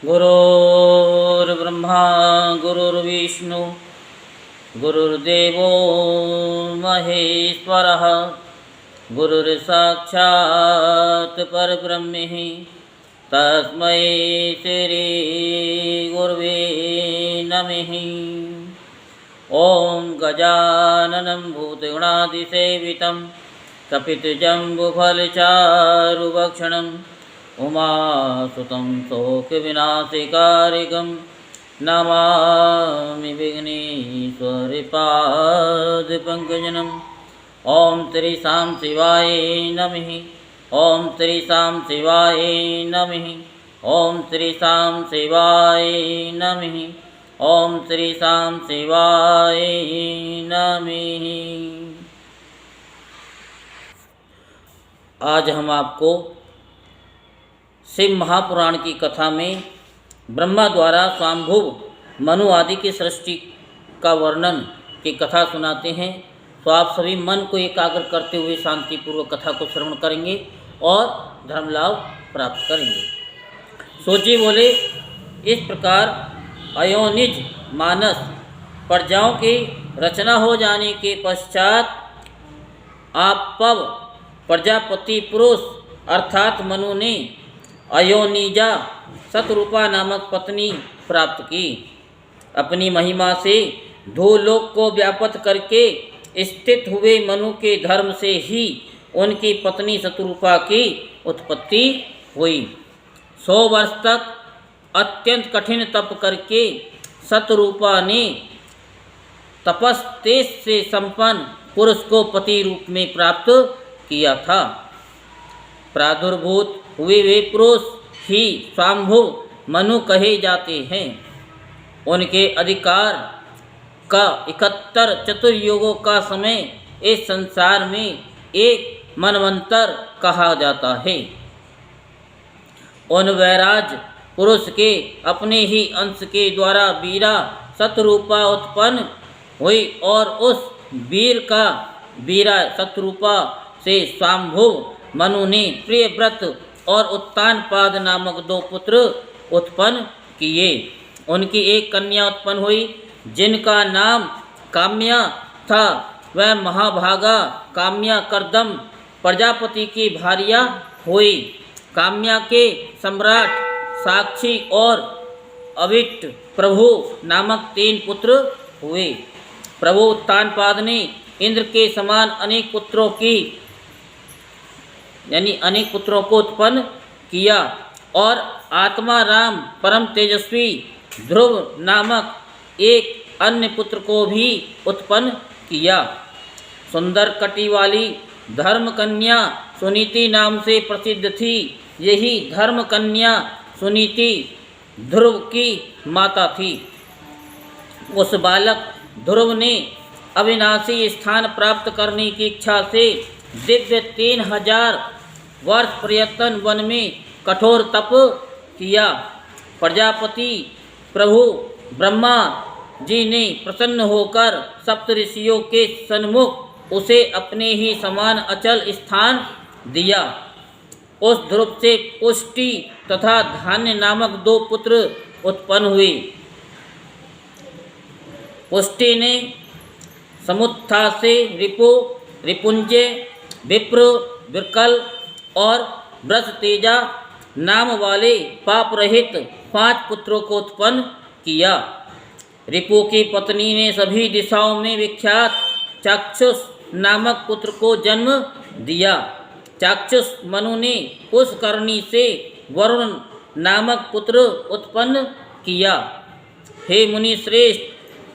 गुरुर्ब्रह्मा गुरुर्विष्णु गुरुर्देवो महेश्वरः गुरुर्साक्षात् परब्रह्म तस्मै श्री गुरुवे नमः। ॐ गजाननं भूतगणादिसेवितं कपितजम्बुफलचारुभक्षणं उमासुतं शोकविनाशकारिकं नमामि विघ्नेश्वरपादपङ्कजम्। ॐ त्रिशां शिवाय नमः। ॐ त्रिशां शिवाय नमः। ॐ त्रिशां शिवाय नमः। ॐ त्रिशां शिवाय नमः। आज हम आपको शिव महापुराण की कथा में ब्रह्मा द्वारा स्वांभुव मनु आदि की सृष्टि का वर्णन की कथा सुनाते हैं। तो आप सभी मन को एकाग्र करते हुए शांतिपूर्वक कथा को श्रवण करेंगे और धर्म लाभ प्राप्त करेंगे। सोचिए बोले, इस प्रकार अयोनिज मानस प्रजाओं की रचना हो जाने के पश्चात आपव प्रजापति पुरुष अर्थात मनु ने अयोनिजा शतरूपा नामक पत्नी प्राप्त की। अपनी महिमा से भूलोक को व्याप्त करके स्थित हुए मनु के धर्म से ही उनकी पत्नी शतरूपा की उत्पत्ति हुई। 100 वर्ष तक अत्यंत कठिन तप करके शतरूपा ने तपस्तेज से संपन्न पुरुष को पति रूप में प्राप्त किया था। प्रादुर्भूत हुए वे पुरुष ही स्वांभुव मनु कहे जाते हैं। उनके अधिकार का 71 चतुर्युगों का समय इस संसार में एक मनवंतर कहा जाता है। उन वैराज पुरुष के अपने ही अंश के द्वारा वीरा शतरूपा उत्पन्न हुई और उस वीर का वीरा शतरूपा से स्वांभुव मनु ने प्रियव्रत और उत्तानपाद नामक 2 पुत्र उत्पन्न किए। उनकी एक कन्या उत्पन्न हुई जिनका नाम काम्या था। वह महाभागा काम्या करदम प्रजापति की भार्या हुई। काम्या के सम्राट साक्षी और अविट प्रभु नामक 3 पुत्र हुए। प्रभु उत्तानपाद ने इंद्र के समान अनेक पुत्रों को उत्पन्न किया और आत्मा राम परम तेजस्वी ध्रुव नामक एक अन्य पुत्र को भी उत्पन्न किया। सुंदर कटी वाली धर्म कन्या सुनीति नाम से प्रसिद्ध थी। यही धर्म कन्या सुनीति ध्रुव की माता थी। उस बालक ध्रुव ने अविनाशी स्थान प्राप्त करने की इच्छा से दिव्य 3000 वर्ष प्रयत्न वन में कठोर तप किया। प्रजापति प्रभु ब्रह्मा जी ने प्रसन्न होकर सप्त ऋषियों के सन्मुख उसे अपने ही समान अचल स्थान दिया। उस ध्रुव से पुष्टि तथा धान्य नामक 2 पुत्र उत्पन्न हुए। पुष्टि ने समुत्था से रिपु रिपुंजय विप्र विकल और वृषतेजा नाम वाले पाप रहित 5 पुत्रों को उत्पन्न किया। रिपु की पत्नी ने सभी दिशाओं में विख्यात चाक्षुष नामक पुत्र को जन्म दिया। चाक्षुष मनु ने पुष्करणी से वरुण नामक पुत्र उत्पन्न किया। हे मुनि श्रेष्ठ,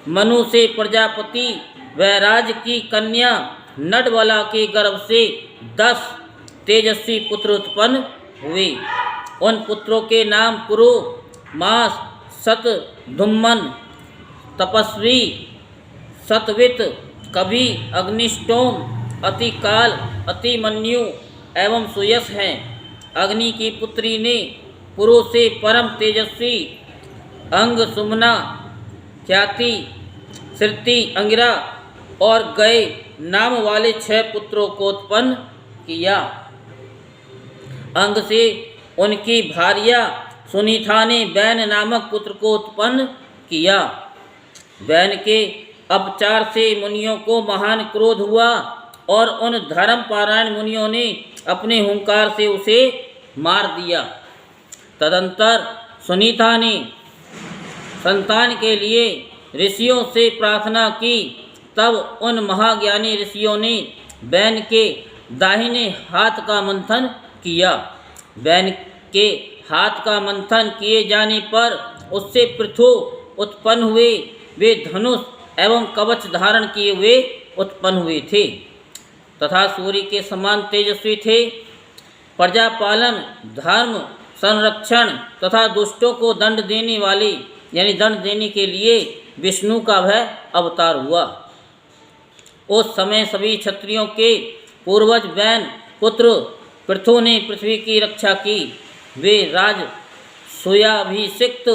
मनु से प्रजापति वैराज की कन्या नडवला के गर्भ से 10 तेजस्वी पुत्र उत्पन्न हुए। उन पुत्रों के नाम पुरु, मास, सत, धुम्मन, तपस्वी, सतवित, कवि, अग्निष्टोम, अतिकाल, अतिमन्यु एवं सुयस हैं। अग्नि की पुत्री ने पुरु से परम तेजस्वी अंग सुमना, ख्याति, श्रुति, अंगिरा और गए नाम वाले 6 पुत्रों को उत्पन्न किया। अंग से उनकी भार्या सुनीता ने बैन नामक पुत्र को उत्पन्न किया। बैन के अपचार से मुनियों को महान क्रोध हुआ और उन धर्मपारायण मुनियों ने अपने हुंकार से उसे मार दिया। तदंतर सुनीता ने संतान के लिए ऋषियों से प्रार्थना की। तब उन महाज्ञानी ऋषियों ने बैन के दाहिने हाथ का मंथन किया। बैन के हाथ का मंथन किए जाने पर उससे पृथु उत्पन्न हुए। वे धनुष एवं कवच धारण किए हुए उत्पन्न हुए थे तथा सूर्य के समान तेजस्वी थे। प्रजा पालन, धर्म संरक्षण तथा दुष्टों को दंड देने वाले यानी दंड देने के लिए विष्णु का वह अवतार हुआ। उस समय सभी क्षत्रियों के पूर्वज बैन पुत्र पृथु ने पृथ्वी की रक्षा की। वे राजसूयाभिषिक्त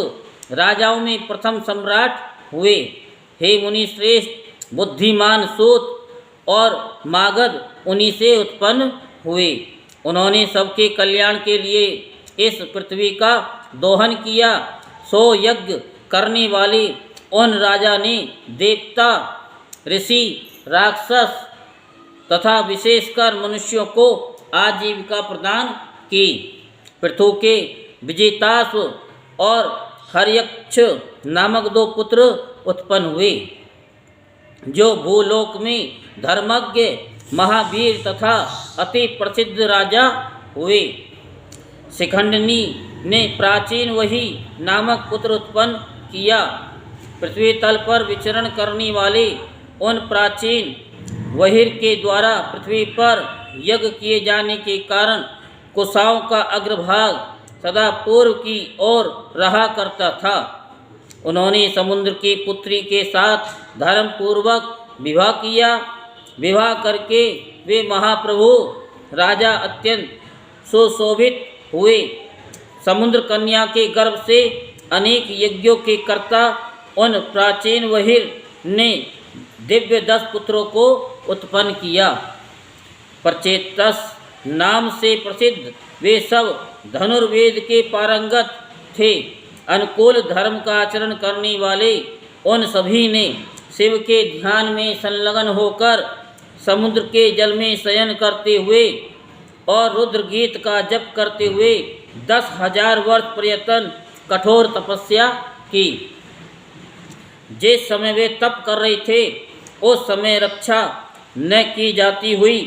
राजाओं में प्रथम सम्राट हुए। हे मुनि श्रेष्ठ, बुद्धिमान सूत और मागध उन्हीं से उत्पन्न हुए। उन्होंने सबके कल्याण के लिए इस पृथ्वी का दोहन किया। सो यज्ञ करने वाले उन राजा ने देवता, ऋषि, राक्षस तथा विशेषकर मनुष्यों को आजीविका प्रदान की। पृथु के विजेताश्व और हर्यक्ष नामक 2 पुत्र उत्पन्न हुए, जो भूलोक में धर्मज्ञ, महावीर तथा अति प्रसिद्ध राजा हुए। शिखंडिनी ने प्राचीन वही नामक पुत्र उत्पन्न किया। पृथ्वी तल पर विचरण करने वाले उन प्राचीन वहीर के द्वारा पृथ्वी पर यज्ञ किए जाने के कारण कुशाओं का अग्रभाग सदा पूर्व की ओर रहा करता था। उन्होंने समुद्र की पुत्री के साथ धर्मपूर्वक विवाह किया। विवाह करके वे महाप्रभु राजा अत्यंत सुशोभित हुए। समुद्र कन्या के गर्भ से अनेक यज्ञों के कर्ता उन प्राचीन वहीर ने दिव्य 10 पुत्रों को उत्पन्न किया। प्रचेतस नाम से प्रसिद्ध वे सब धनुर्वेद के पारंगत थे। अनुकूल धर्म का आचरण करने वाले उन सभी ने शिव के ध्यान में संलग्न होकर समुद्र के जल में शयन करते हुए और रुद्र गीत का जप करते हुए 10,000 वर्ष पर्यंत कठोर तपस्या की। जिस समय वे तप कर रहे थे उस समय रक्षा न की जाती हुई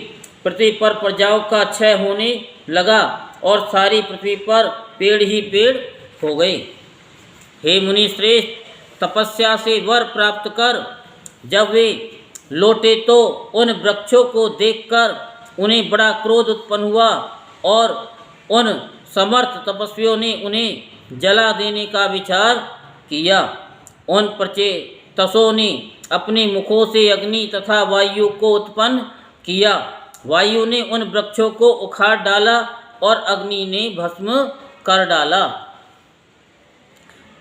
पृथ्वी पर प्रजाओं का क्षय होने लगा और सारी पृथ्वी पर पेड़ ही पेड़ हो गए। हे मुनि श्रेष्ठ, तपस्या से वर प्राप्त कर जब वे लौटे तो उन वृक्षों को देखकर उन्हें बड़ा क्रोध उत्पन्न हुआ और उन समर्थ तपस्वियों ने उन्हें जला देने का विचार किया। उन प्रचेतसों ने अपने मुखों से अग्नि तथा वायु को उत्पन्न किया। वायु ने उन वृक्षों को उखाड़ डाला और अग्नि ने भस्म कर डाला।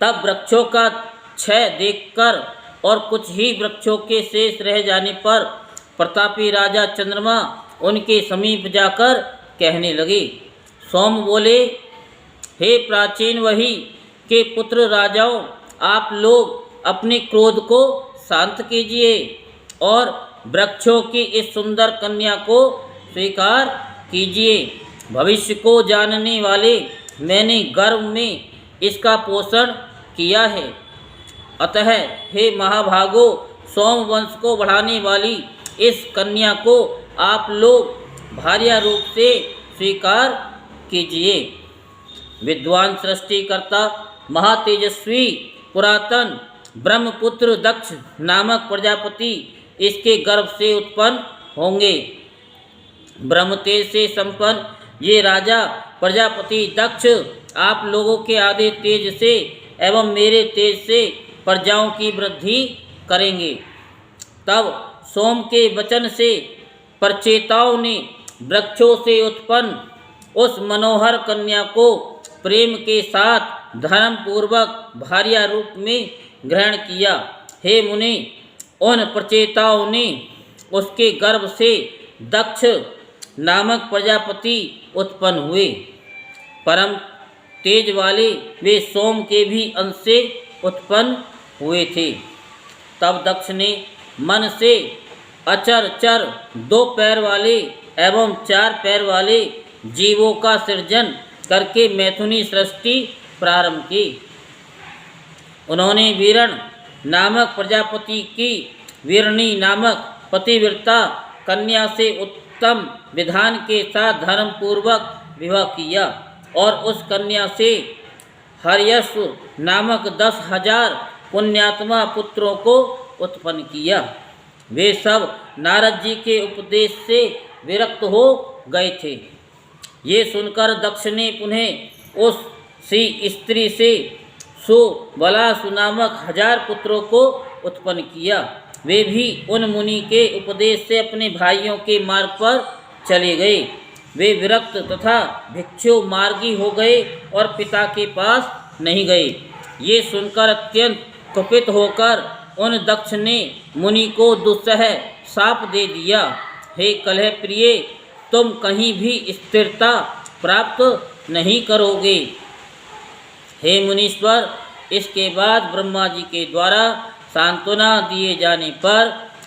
तब वृक्षों का क्षय देखकर और कुछ ही वृक्षों के शेष रह जाने पर प्रतापी राजा चंद्रमा उनके समीप जाकर कहने लगे। सोम बोले, हे प्राचीन वही के पुत्र राजाओं, आप लोग अपने क्रोध को शांत कीजिए और वृक्षों की इस सुंदर कन्या को स्वीकार कीजिए। भविष्य को जानने वाले मैंने गर्भ में इसका पोषण किया है। अतः हे महाभागो, सोम वंश को बढ़ाने वाली इस कन्या को आप लोग भार्या रूप से स्वीकार कीजिए। विद्वान सृष्टिकर्ता महातेजस्वी पुरातन ब्रह्मपुत्र दक्ष नामक प्रजापति इसके गर्भ से उत्पन्न होंगे। ब्रह्मतेज से संपन्न ये राजा प्रजापति दक्ष आप लोगों के आधे तेज से एवं मेरे तेज से प्रजाओं की वृद्धि करेंगे। तब सोम के वचन से प्रचेताओं ने वृक्षों से उत्पन्न उस मनोहर कन्या को प्रेम के साथ धर्म पूर्वक भार्या रूप में ग्रहण किया। हे मुनि, उन प्रचेताओं ने उसके गर्भ से दक्ष नामक प्रजापति उत्पन्न हुए। परम तेज वाले वे सोम के भी अंश से उत्पन्न हुए थे। तब दक्ष ने मन से अचर चर 2 पैर वाले एवं 4 पैर वाले जीवों का सृजन करके मैथुनी सृष्टि प्रारंभ की। उन्होंने वीरण नामक प्रजापति की वीरणी नामक पतिव्रता कन्या से उत्तम विधान के साथ धर्म पूर्वक विवाह किया और उस कन्या से हर्यश्व नामक 10,000 पुण्यात्मा पुत्रों को उत्पन्न किया। वे सब नारद जी के उपदेश से विरक्त हो गए थे। ये सुनकर दक्ष ने पुनः उस सी स्त्री से सुबलासु नामक 1000 पुत्रों को उत्पन्न किया। वे भी उन मुनि के उपदेश से अपने भाइयों के मार्ग पर चले गए। वे विरक्त तथा भिक्षु मार्गी हो गए और पिता के पास नहीं गए। ये सुनकर अत्यंत कुपित होकर उन दक्ष ने मुनि को दुस्सह शाप दे दिया। हे कलह प्रिय, तुम कहीं भी स्थिरता प्राप्त नहीं करोगे। हे मुनीश्वर, इसके बाद ब्रह्मा जी के द्वारा सांत्वना दिए जाने पर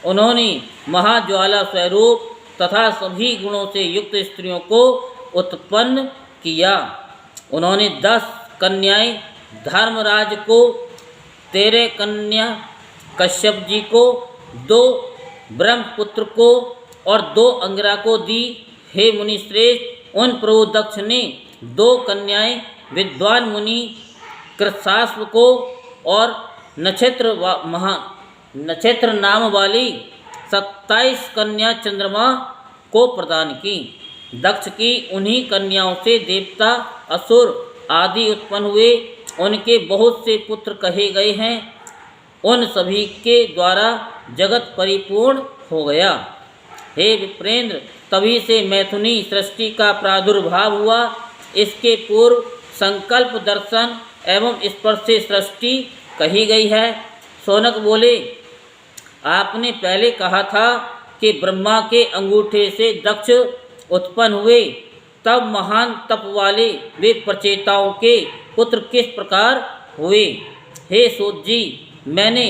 उन्होंने महाज्वाला स्वरूप तथा सभी गुणों से युक्त स्त्रियों को उत्पन्न किया। उन्होंने 10 कन्याएं धर्मराज को, 13 कन्या कश्यप जी को, 2 ब्रह्मपुत्र को और 2 अंगिरा को दी। हे मुनिश्रेष्ठ, उन प्रभु दक्ष ने 2 कन्याएं विद्वान मुनि कृतसास्व को और नक्षत्र नाम वाली 27 कन्या चंद्रमा को प्रदान की। दक्ष की उन्हीं कन्याओं से देवता, असुर आदि उत्पन्न हुए। उनके बहुत से पुत्र कहे गए हैं। उन सभी के द्वारा जगत परिपूर्ण हो गया। हे विप्रेंद्र, तभी से मैथुनी सृष्टि का प्रादुर्भाव हुआ। इसके पूर्व संकल्प दर्शन एवं स्पर्श से सृष्टि कही गई है। शौनक बोले, आपने पहले कहा था कि ब्रह्मा के अंगूठे से दक्ष उत्पन्न हुए, तब महान तप वाले वे प्रचेताओं के पुत्र किस प्रकार हुए? हे सूत जी, मैंने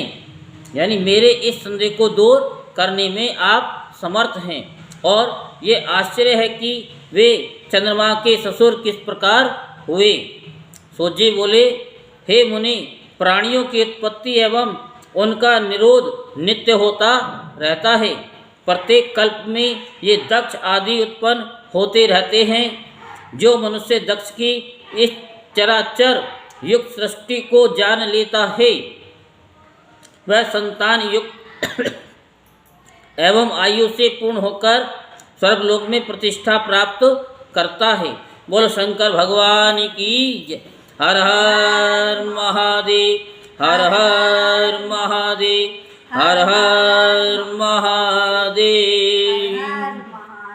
यानी मेरे इस संदेह को दूर करने में आप समर्थ हैं। और ये आश्चर्य है कि वे चंद्रमा के ससुर किस प्रकार हुए? सूत जी बोले, हे मुनि, प्राणियों की उत्पत्ति एवं उनका निरोध नित्य होता रहता है। प्रत्येक कल्प में ये दक्ष आदि उत्पन्न होते रहते हैं। जो मनुष्य दक्ष की इस चराचर युक्त सृष्टि को जान लेता है, वह संतान युक्त एवं आयु से पूर्ण होकर स्वर्गलोक में प्रतिष्ठा प्राप्त करता है। बोलो शंकर भगवान की जय। हर हर महादेव, हर हर महादेव, हर हर